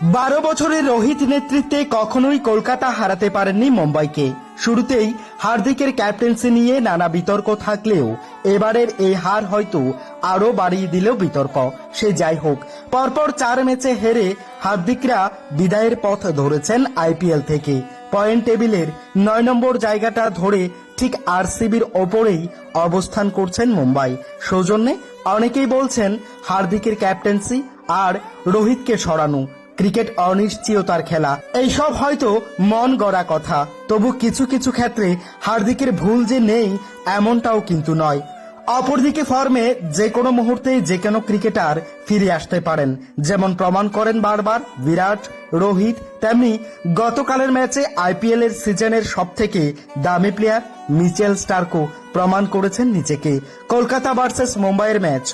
12 বছরের রোহিত নেতৃত্বে কখনোই কলকাতা হারাতে পারেননি মুম্বাইকে। শুরুতেই হার্দিকের ক্যাপ্টেন্সি নিয়ে নানা বিতর্ক থাকলেও এবারের এই হার হয়তো আরো বাড়িয়ে দিল বিতর্ক। সে যাই হোক, পরপর 4 ম্যাচে হেরে হার্দিকরা বিদায়ের পথ ধরেছেন আইপিএল থেকে। পয়েন্ট টেবিলের 9 নম্বর জায়গাটা ধরে ঠিক আরসিবির ওপরেই অবস্থান করছেন মুম্বাই। সৌজন্যে অনেকেই বলছেন হার্দিকের ক্যাপ্টেন্সি আর রোহিতকে সরানো। ক্রিকেট অনিশ্চয়তার খেলা, এইসব হয়তো মন গড়া কথা, তবু কিছু কিছু ক্ষেত্রে হার্দিকের ভুল যে নেই এমনটাও কিন্তু নয়। অপরদিকে ফর্মে যে কোনো মুহূর্তেই যে কোনো ক্রিকেটার ফিরে আসতে পারেন, যেমন প্রমাণ করেন বারবার বিরাট, রোহিত। তেমনি গতকালের ম্যাচে আইপিএল এর সিজনের সবথেকে দামি প্লেয়ার মিচেল স্টার্কও প্রমাণ করেছেন নিজেকে। কলকাতা ভার্সেস মুম্বাইয়ের ম্যাচ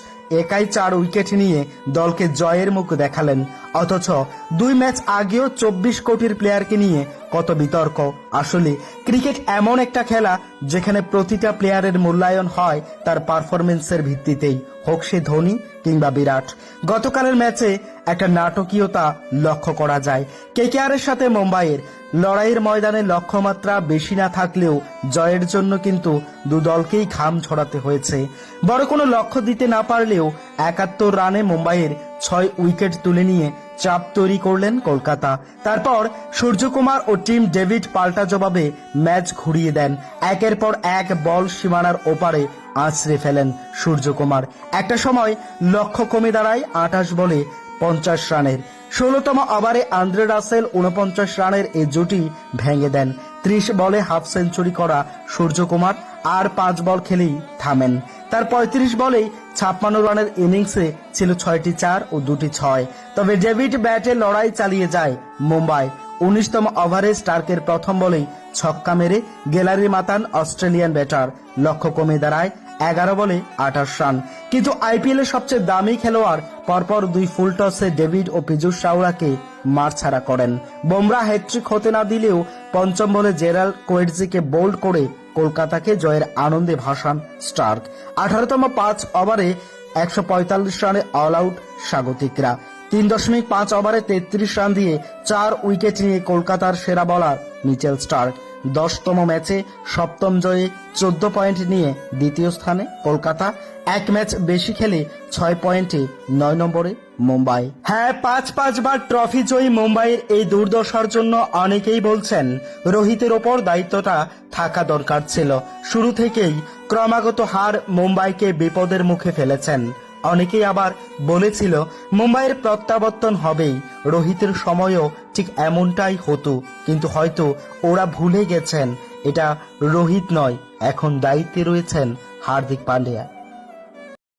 একাই 4 উইকেট নিয়ে দলকে জয়ের মুখ দেখালেন, অথচ 2 ম্যাচ আগেও 24 কোটির প্লেয়ারকে নিয়ে কত বিতর্ক। আসলে ক্রিকেট এমন একটা খেলা যেখানে প্রতিটা প্লেয়ারের মূল্যায়ন হয় তার পারফরমেন্সের ভিত্তিতেই, হোক সে ধোনি কিংবা বিরাট। গতকালের ম্যাচে একটা নাটকীয়তা লক্ষ্য করা যায়। কেকেআরের সাথে মুম্বাইয়ের লড়াইয়ের ময়দানে লক্ষ্যমাত্রা বেশি না থাকলেও জয়ের জন্য কিন্তু দু দলকেই ঘাম ঝরাতে হয়েছে। বড় কোনো লক্ষ্য দিতে না পারলেও 71 রানে মুম্বাইয়ের 6 উইকেট তুলে নিয়ে চাপ তৈরি করলেন কলকাতা। তারপর সূর্যকুমার ও টিম ডেভিড পাল্টা জবাবে ম্যাচ ঘুরিয়ে দেন। একের পর এক বল সীমানার ওপারে আছড়ে ফেলেন সূর্যকুমার। একটা সময় লক্ষ্য কমে দাঁড়ায় 28 বলে 50 রানের। 16তম ওভারে আন্দ্রে রাসেল 49 রানের এই জুটি ভেঙে দেন। 30 বলে হাফ সেঞ্চুরি করা সূর্যকুমার আর 5 বল খেলেই থামেন। তার 35 বলেই 56 রানের ইনিংসে ছিল 6টি 4 ও 2টি 6। তবে ডেভিড ব্যাটে লড়াই চালিয়ে যায় মুম্বাই। 19তম ওভারে স্টার্কের প্রথম বলেই ছক্কা মেরে গ্যালারি মাতান অস্ট্রেলিয়ান ব্যাটার। লক্ষ্য কমে দাঁড়ায় 11 বলে 28 রান। কিন্তু আইপিএল এর সবচেয়ে দামি খেলোয়াড় পরপর 2 ফুল টসে ডেভিড ও পীযুষ চাওড়াকে মারছাড়া করেন। বুমরা হ্যাট্রিক হতে না দিলেও 5ম বলে জেরাল্ড কোয়েটজিকে বোল্ড করে কলকাতাকে জয়ের আনন্দে ভাসান স্টার্ক। 18তম 5 ওভারে 145 রানে অল আউট স্বাগতিকরা। 3.5 ওভারে 33 রান দিয়ে 4 উইকেট নিয়ে কলকাতার সেরা বোলার মিচেল স্টার্ক। 10তম ম্যাচে 7ম জয়ে 14 পয়েন্ট নিয়ে দ্বিতীয় স্থানে কলকাতা। 1 ম্যাচ বেশি খেলে 6 পয়েন্টে 9 নম্বরে মুম্বাই। হ্যাঁ, 5 বার ট্রফি জয়ী মুম্বাইয়ের এই দুর্দশার জন্য অনেকেই বলছেন রোহিতের ওপর দায়িত্বটা থাকা দরকার ছিল। শুরু থেকেই ক্রমাগত হার মুম্বাইকে বিপদের মুখে ফেলেছেন। অনেকেই আবার বলেছিল মুম্বাইয়ের প্রত্যাবর্তন হবেই, রোহিতের সময়ও ঠিক এমনটাই হতো। কিন্তু হয়তো ওরা ভুলে গেছেন এটা রোহিত নয়, এখন দায়িত্বে রয়েছেন হার্দিক পান্ডিয়া।